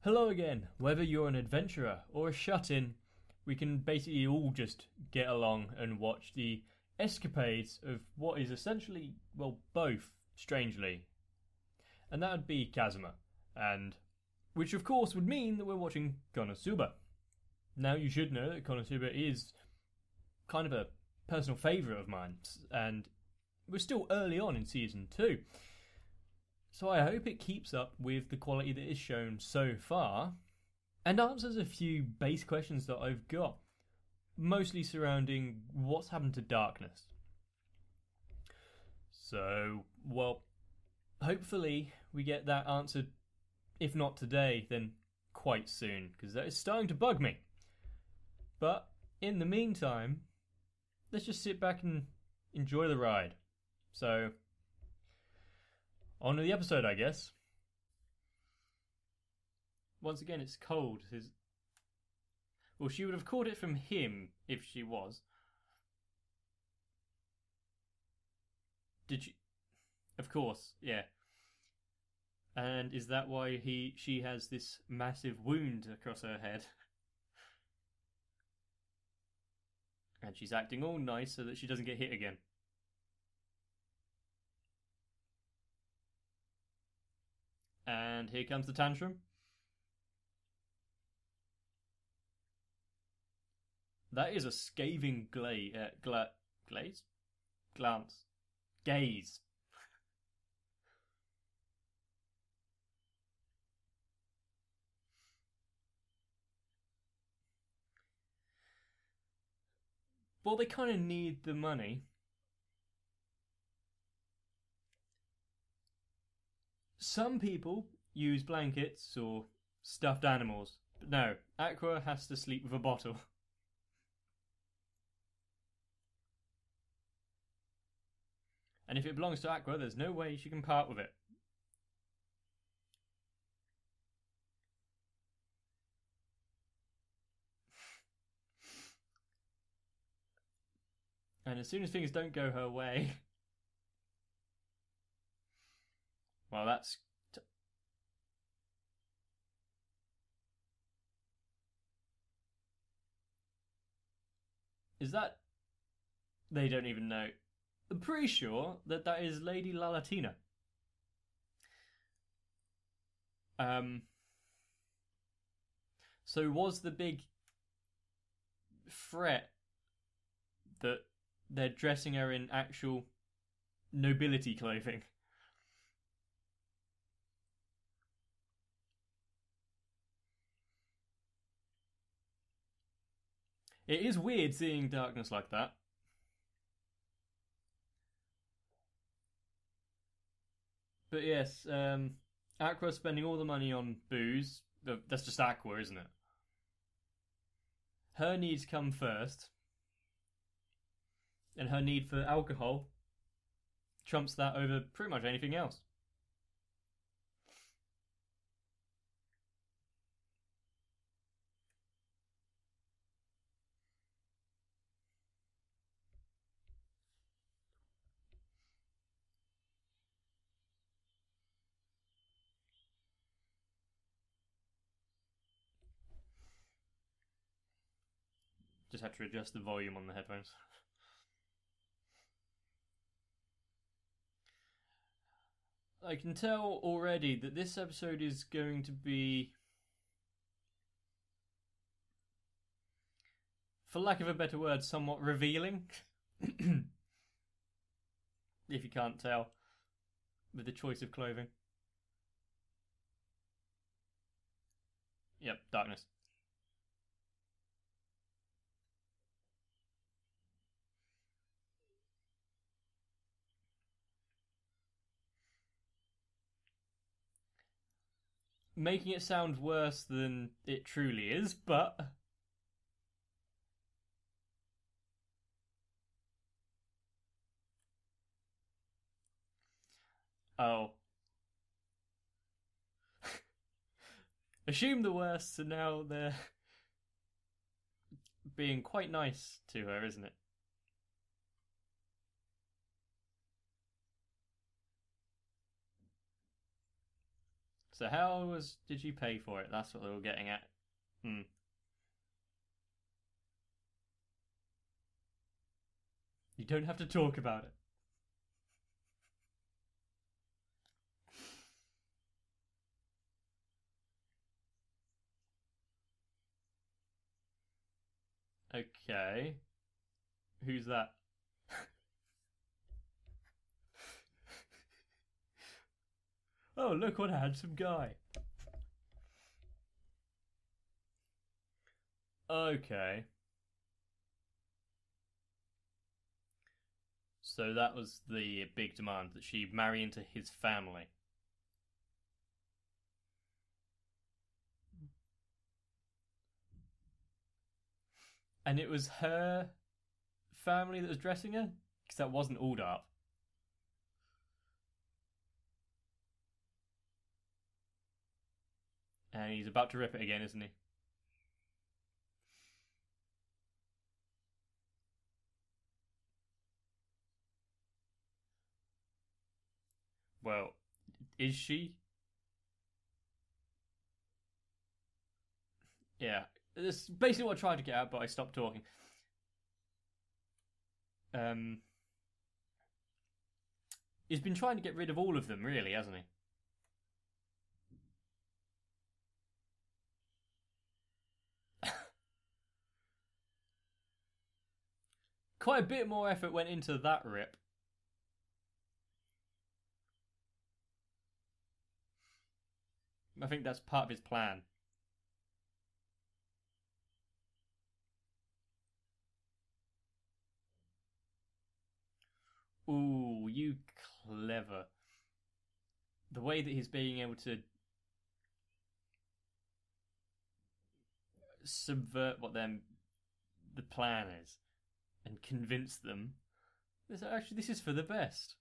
Hello again. Whether you're an adventurer or a shut-in, we can basically all just get along and watch the escapades of what is essentially, well, both, strangely. And that would be Kazuma, and which of course would mean that we're watching Konosuba. Now you should know that Konosuba is kind of a personal favourite of mine, and we're still early on in season 2. So I hope it keeps up with the quality that is shown so far and answers a few base questions that I've got, mostly surrounding what's happened to Darkness. So, well, hopefully we get that answered, if not today, then quite soon, because that is starting to bug me. But in the meantime, let's just sit back and enjoy the ride. So, on to the episode, I guess. Once again, it's cold. Well, she would have caught it from him if she was. Did she? Of course, yeah. And is that why she has this massive wound across her head? And she's acting all nice so that she doesn't get hit again. And here comes the tantrum. That is a scathing glance. Gaze. Well, they kind of need the money. Some people use blankets or stuffed animals, but no, Aqua has to sleep with a bottle. And if it belongs to Aqua, there's no way she can part with it. And as soon as things don't go her way, well, that's... Is that... They don't even know. I'm pretty sure that is Lady Lalatina. So was the big threat that they're dressing her in actual nobility clothing? It is weird seeing Darkness like that. But yes, Aqua spending all the money on booze. That's just Aqua, isn't it? Her needs come first. And her need for alcohol trumps that over pretty much anything else. Just had to adjust the volume on the headphones. I can tell already that this episode is going to be, for lack of a better word, somewhat revealing. If you can't tell, with the choice of clothing. Yep, Darkness. Making it sound worse than it truly is, but... Oh. Assume the worst, so now they're being quite nice to her, isn't it? So how did you pay for it? That's what they were getting at. Hmm. You don't have to talk about it. Okay. Who's that? Oh, look what a handsome guy. Okay. So that was the big demand, that she marry into his family. And it was her family that was dressing her? Because that wasn't all up. And he's about to rip it again, isn't he? Well, is she? Yeah. That's basically what I tried to get at, but I stopped talking. Um, he's been trying to get rid of all of them, really, hasn't he? Quite a bit more effort went into that rip. I think that's part of his plan. Ooh, you clever. The way that he's being able to subvert what the plan is and convince them. This is for the best.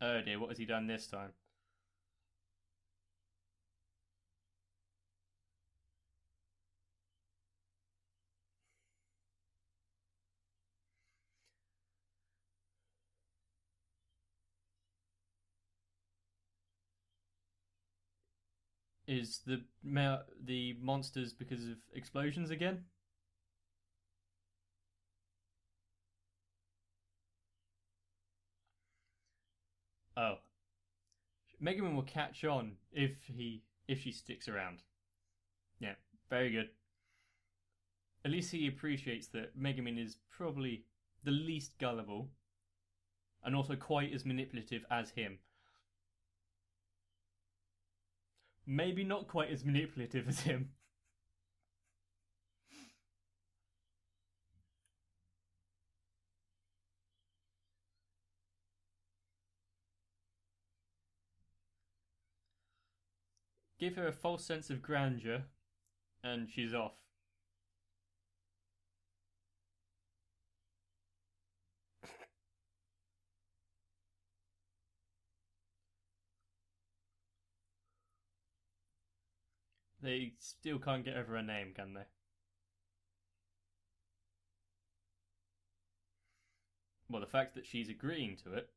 Oh dear, what has he done this time? Is the monsters because of explosions again? Oh, Megaman will catch on if she sticks around. Yeah, very good. At least he appreciates that Megaman is probably the least gullible and also quite as manipulative as him. Maybe not quite as manipulative as him. Give her a false sense of grandeur, and she's off. They still can't get over her name, can they? Well, the fact that she's agreeing to it.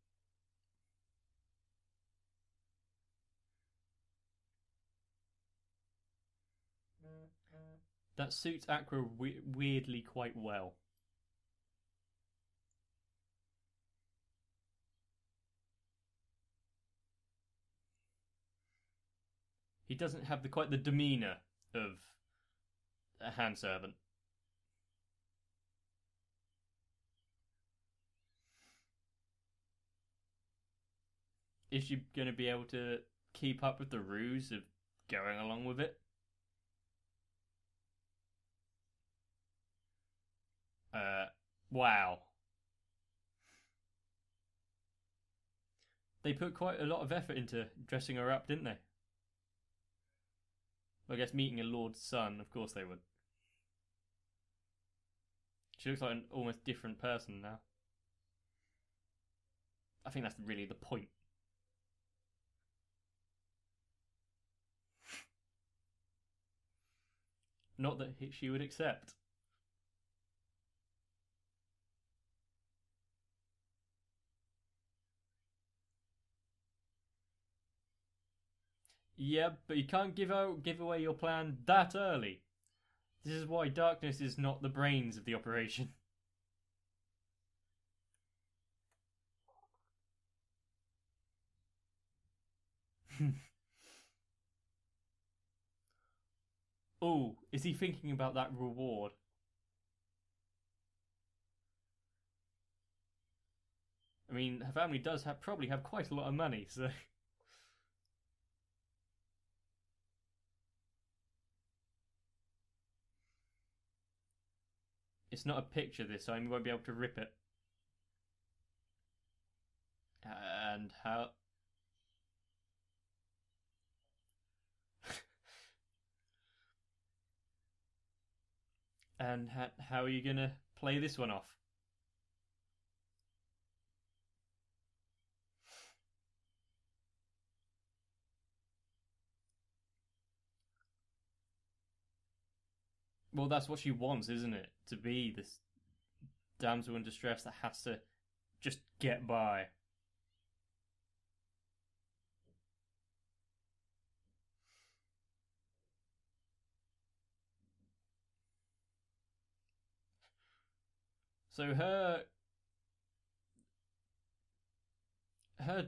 That suits Aqua weirdly quite well. He doesn't have quite the demeanour of a hand servant. Is she going to be able to keep up with the ruse of going along with it? Wow. They put quite a lot of effort into dressing her up, didn't they? Well, I guess meeting a lord's son, of course they would. She looks like an almost different person now. I think that's really the point. Not that she would accept. Yeah, but you can't give away your plan that early. This is why darkness is not the brains of the operation. Oh, is he thinking about that reward? I mean, her family does probably have quite a lot of money, so it's not a picture this time. We won't be able to rip it. And how? And how are you gonna play this one off? Well, that's what she wants, isn't it? To be this damsel in distress that has to just get by. So her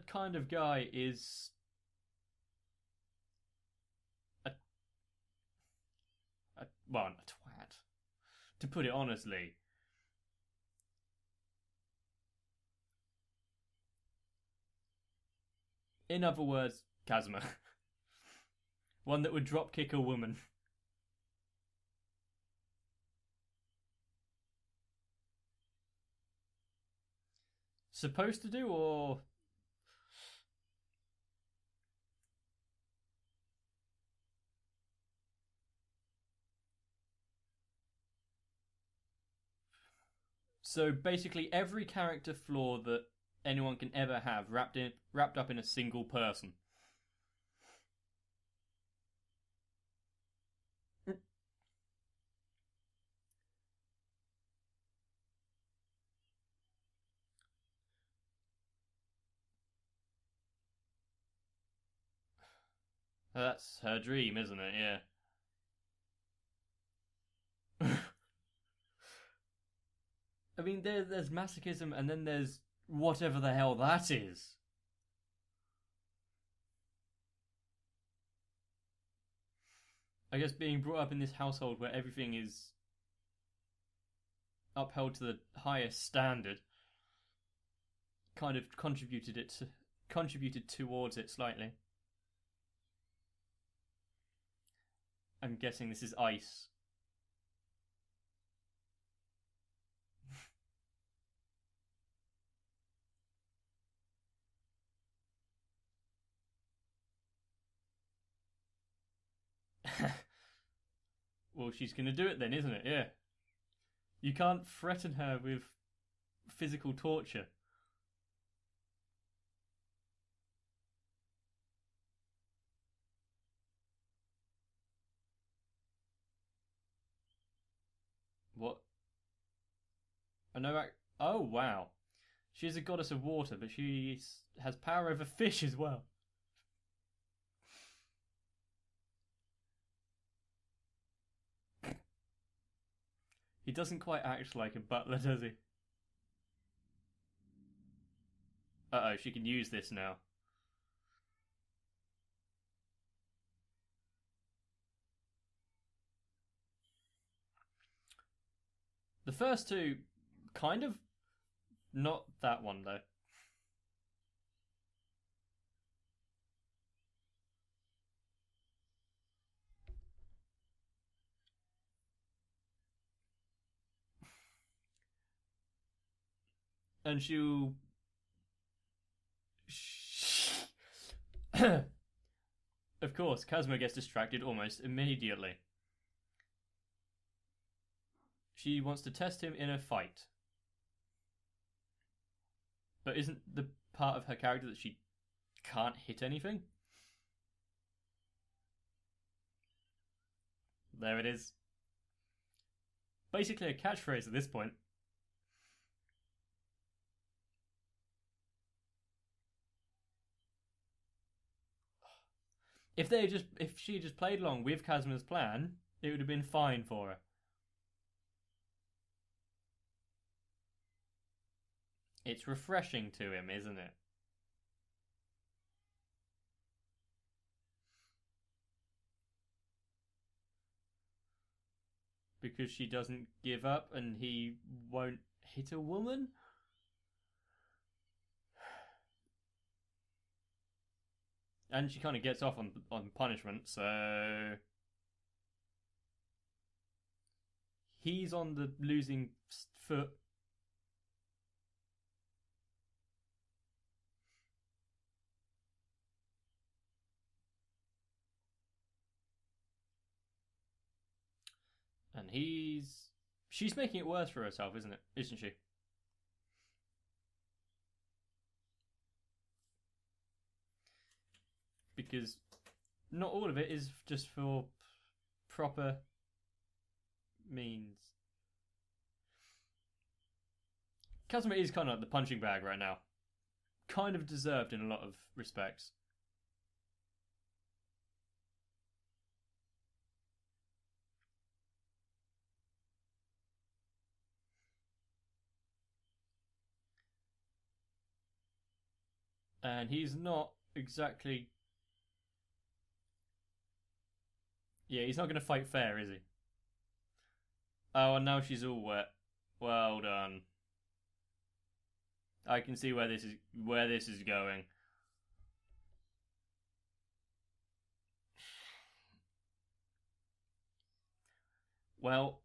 kind of guy is a, well, a twat, to put it honestly. In other words, Kazuma. One that would drop kick a woman. Supposed to do, or so basically every character flaw that anyone can ever have wrapped up in a single person. That's her dream, isn't it? Yeah. I mean, there's masochism, and then there's whatever the hell that is. I guess being brought up in this household where everything is upheld to the highest standard kind of contributed towards it slightly. I'm guessing this is ice. Well, she's gonna do it then, isn't it? Yeah. You can't threaten her with physical torture. What? I know. Oh wow. She's a goddess of water, but she has power over fish as well. He doesn't quite act like a butler, does he? Uh oh, she can use this now. The first two, kind of. Not that one, though. And she'll. Of course, Kazuma gets distracted almost immediately. She wants to test him in a fight. But isn't the part of her character that she can't hit anything? There it is. Basically a catchphrase at this point. if she just played along with Kazuma's plan, it would have been fine for her. It's refreshing to him, isn't it? Because she doesn't give up and he won't hit a woman? And she kind of gets off on punishment, so he's on the losing foot. And she's making it worse for herself, isn't she? Because not all of it is just for proper means. Kazuma is kind of like the punching bag right now. Kind of deserved in a lot of respects. And he's not exactly... Yeah, he's not going to fight fair, is he? Oh, and now she's all wet. Well done. I can see where this is going. Well,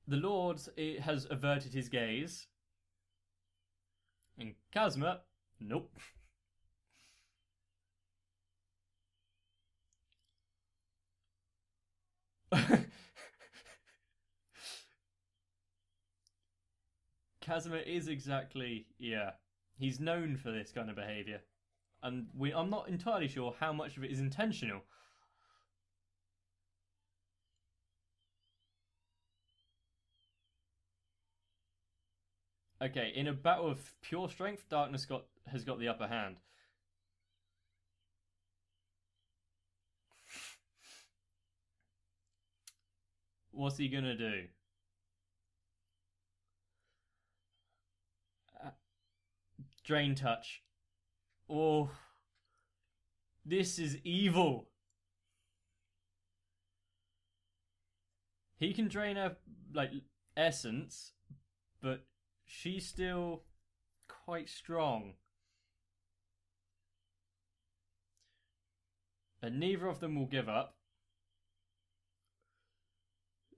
the Lord has averted his gaze. And Kazuma, nope. Kazuma is exactly, yeah. He's known for this kind of behaviour. And I'm not entirely sure how much of it is intentional. Okay, in a battle of pure strength, Darkness has got the upper hand. What's he gonna do? Drain touch. Oh, this is evil. He can drain her like essence, but she's still quite strong. And neither of them will give up.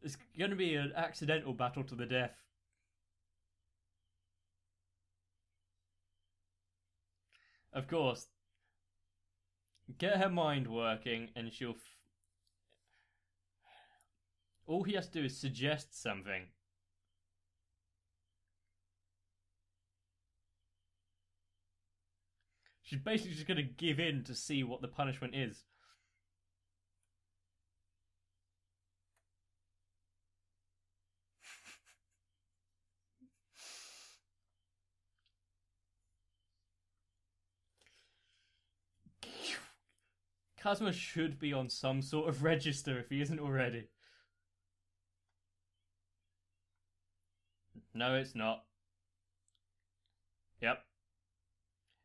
It's going to be an accidental battle to the death. Of course. Get her mind working and she'll... All he has to do is suggest something. She's basically just going to give in to see what the punishment is. Kazuma should be on some sort of register if he isn't already. No, it's not. Yep.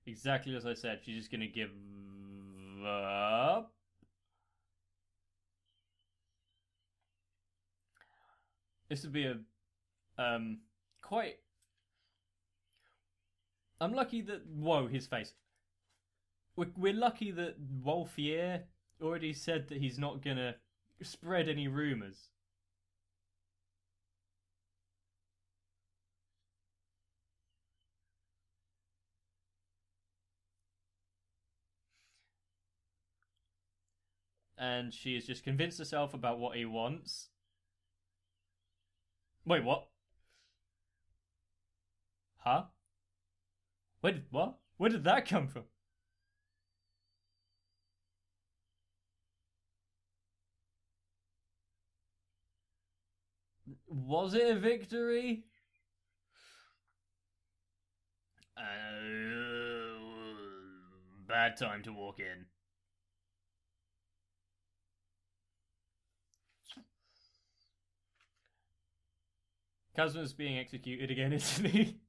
Exactly as I said. She's just going to give up. This would be a quite... I'm lucky that... Whoa, his face. We're lucky that Wolfier already said that he's not going to spread any rumours. And she has just convinced herself about what he wants. Wait, what? Huh? What? Where did that come from? Was it a victory? Bad time to walk in. Kazuma's being executed again, isn't he?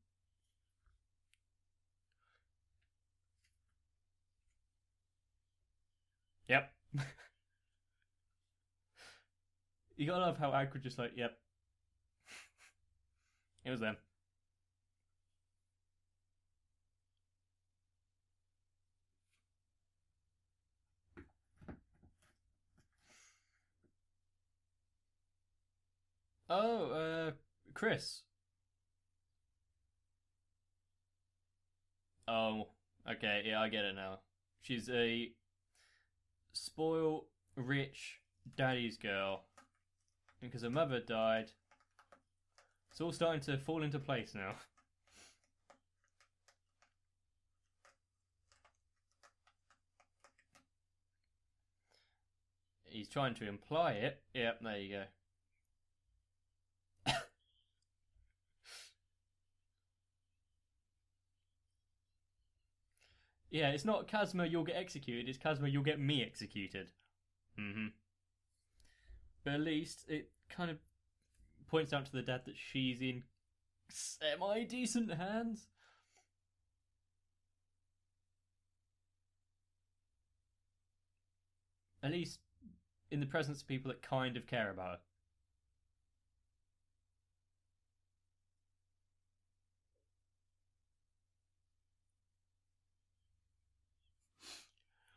Yep. You gotta love how Aqua just like, yep. It was them. Oh, Chris. Oh, okay, yeah, I get it now. She's a spoiled, rich daddy's girl. And because her mother died, it's all starting to fall into place now. He's trying to imply it. Yep, there you go. Yeah, it's not Kazuma, you'll get executed. It's Kazuma, you'll get me executed. Mm-hmm. But at least it kind of points out to the dad that she's in semi-decent hands. At least in the presence of people that kind of care about her.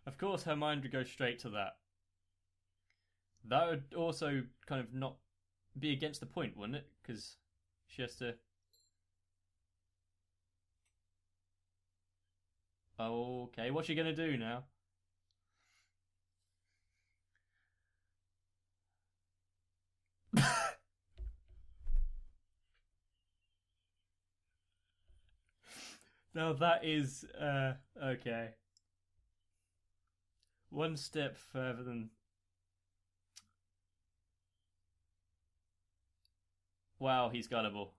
Of course, her mind would go straight to that. That would also kind of not be against the point, wouldn't it? Because she has to. Okay, what's she gonna do now? Now that is okay. One step further than. Wow, he's gullible.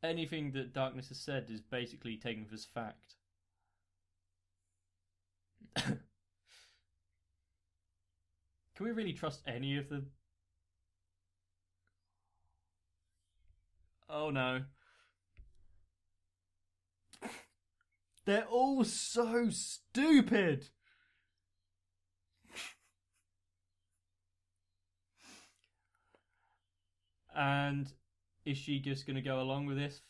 Anything that Darkness has said is basically taken as fact. Can we really trust any of them? Oh no. They're all so stupid! And is she just going to go along with this?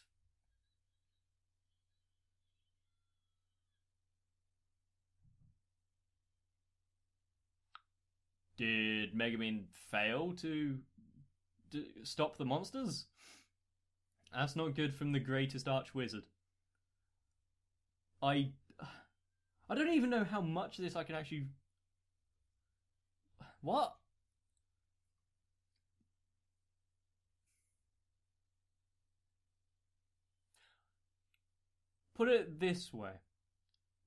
Did Megumin fail to stop the monsters? That's not good from the greatest archwizard. I don't even know how much of this I can actually. What? Put it this way.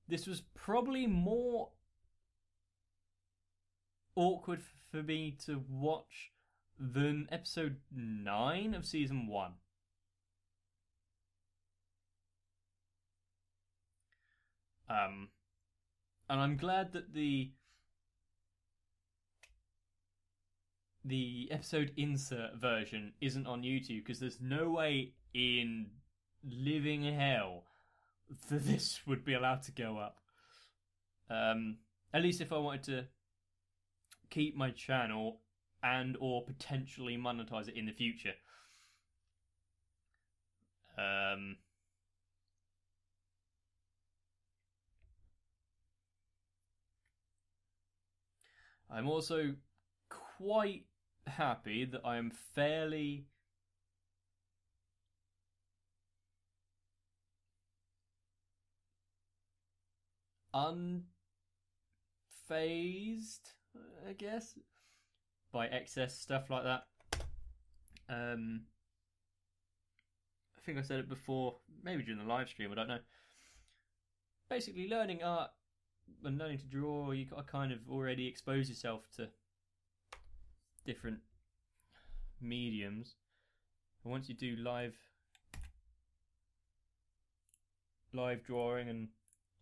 This was probably more awkward for me to watch than episode 9 of season 1. And I'm glad that the episode insert version isn't on YouTube, because there's no way in living hell that this would be allowed to go up. At least if I wanted to keep my channel and or potentially monetize it in the future. I'm also quite happy that I am fairly unfazed, I guess, by excess stuff like that. I think I said it before, maybe during the live stream, I don't know. Basically, learning art and learning to draw, you got to kind of already expose yourself to different mediums. And once you do live drawing and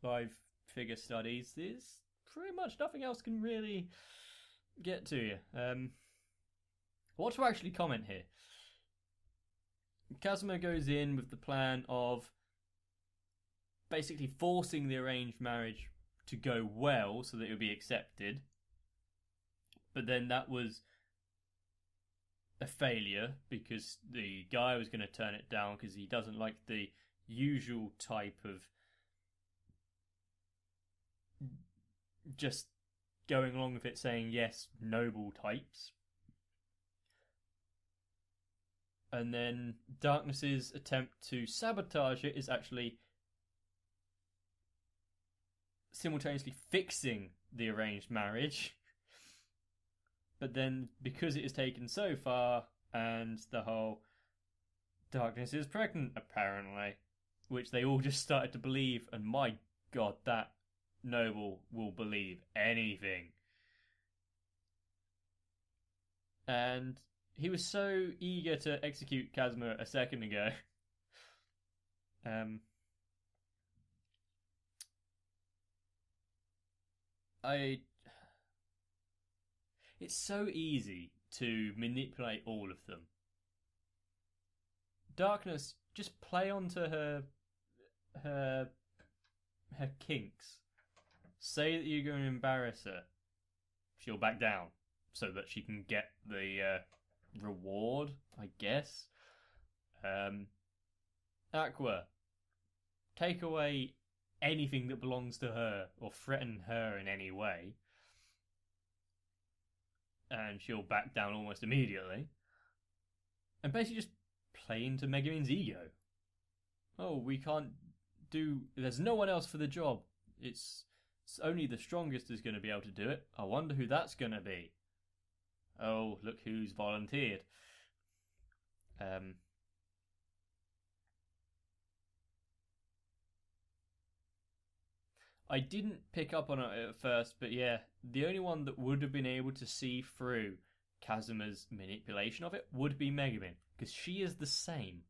live figure studies, there's pretty much nothing else can really get to you. What to actually comment here? Kazuma goes in with the plan of basically forcing the arranged marriage to go well so that it would be accepted. But then that was a failure because the guy was going to turn it down because he doesn't like the usual type of just going along with it, saying yes, noble types. And then Darkness's attempt to sabotage it is actually simultaneously fixing the arranged marriage. But then, because it has taken so far, and the whole Darkness is pregnant, apparently, which they all just started to believe, and my god, that noble will believe anything. And he was so eager to execute Kazuma a second ago. It's so easy to manipulate all of them. Darkness, just play onto her kinks. Say that you're going to embarrass her. She'll back down so that she can get the reward, I guess. Aqua, take away anything that belongs to her or threaten her in any way, and she'll back down almost immediately. And basically just play into Megumin's ego. Oh, we can't do... There's no one else for the job. It's only the strongest is going to be able to do it. I wonder who that's going to be. Oh, look who's volunteered. I didn't pick up on it at first, but yeah, the only one that would have been able to see through Kazuma's manipulation of it would be Megumin, because she is the same.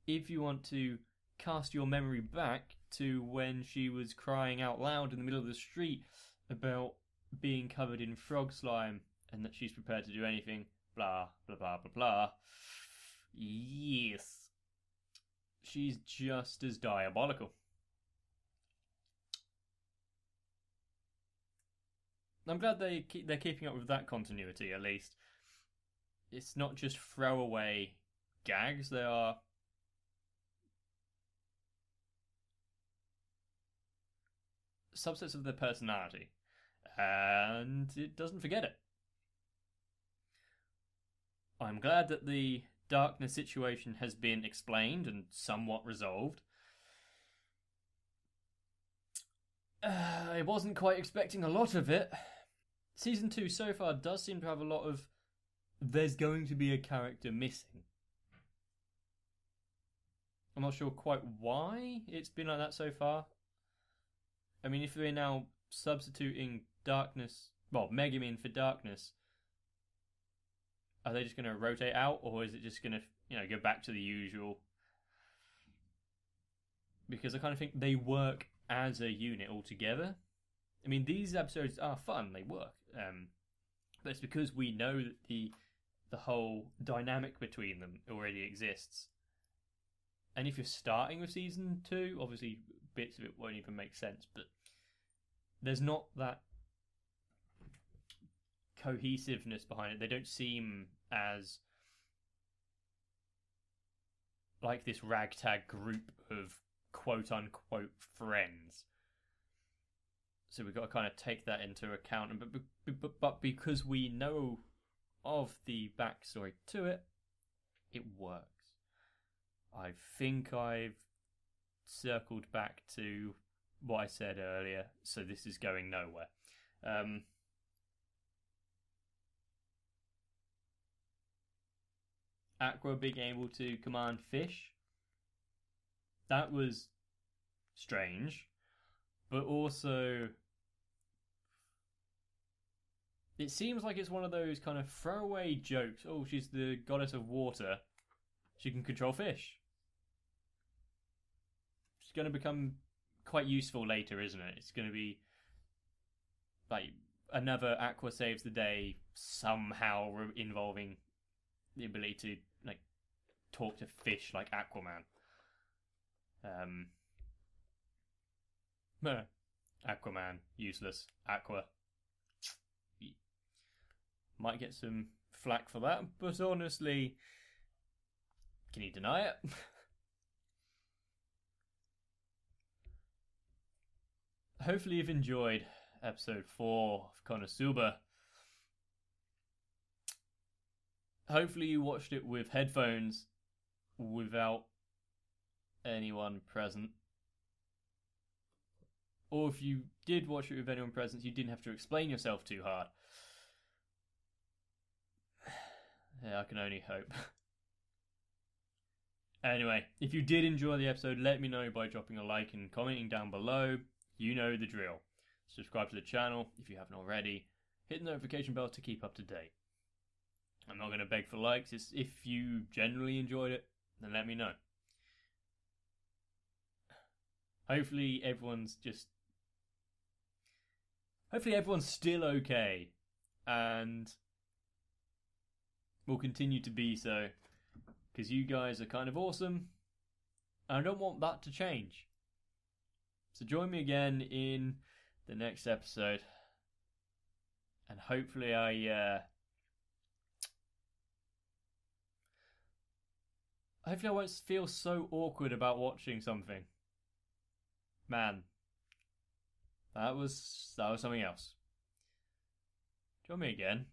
If you want to cast your memory back to when she was crying out loud in the middle of the street about being covered in frog slime and that she's prepared to do anything, blah, blah, blah, blah, blah. Yes. She's just as diabolical. I'm glad they're keeping up with that continuity, at least. It's not just throwaway gags, they are subsets of their personality. And it doesn't forget it. I'm glad that the Darkness situation has been explained and somewhat resolved. I wasn't quite expecting a lot of it. Season 2 so far does seem to have a lot of there's going to be a character missing. I'm not sure quite why it's been like that so far. I mean, if they're now substituting Darkness, well, Megumin for Darkness, are they just going to rotate out, or is it just going to, go back to the usual? Because I kind of think they work as a unit altogether. I mean, these episodes are fun, they work. But it's because we know that the whole dynamic between them already exists. And if you're starting with season 2, obviously bits of it won't even make sense, but there's not that cohesiveness behind it. They don't seem as like this ragtag group of quote-unquote friends. So we've got to kind of take that into account. But because we know of the backstory to it, it works. I think I've circled back to what I said earlier, so this is going nowhere. Aqua being able to command fish, that was strange, but also it seems like it's one of those kind of throwaway jokes. Oh, she's the goddess of water, she can control fish. It's going to become quite useful later, isn't it? It's going to be like another Aqua saves the day somehow involving the ability to talk to fish like Aquaman. Aquaman, useless. Aqua. Might get some flack for that, but honestly, can you deny it? Hopefully you've enjoyed episode 4 of Konosuba. Hopefully you watched it with headphones without anyone present. Or if you did watch it with anyone present, you didn't have to explain yourself too hard. Yeah, I can only hope. Anyway, if you did enjoy the episode, let me know by dropping a like and commenting down below. You know the drill. Subscribe to the channel if you haven't already. Hit the notification bell to keep up to date. I'm not going to beg for likes. It's if you generally enjoyed it, then let me know. Hopefully everyone's still okay and will continue to be so, because you guys are kind of awesome and I don't want that to change. So join me again in the next episode, and hopefully I won't feel so awkward about watching something. Man, that was something else. Join me again.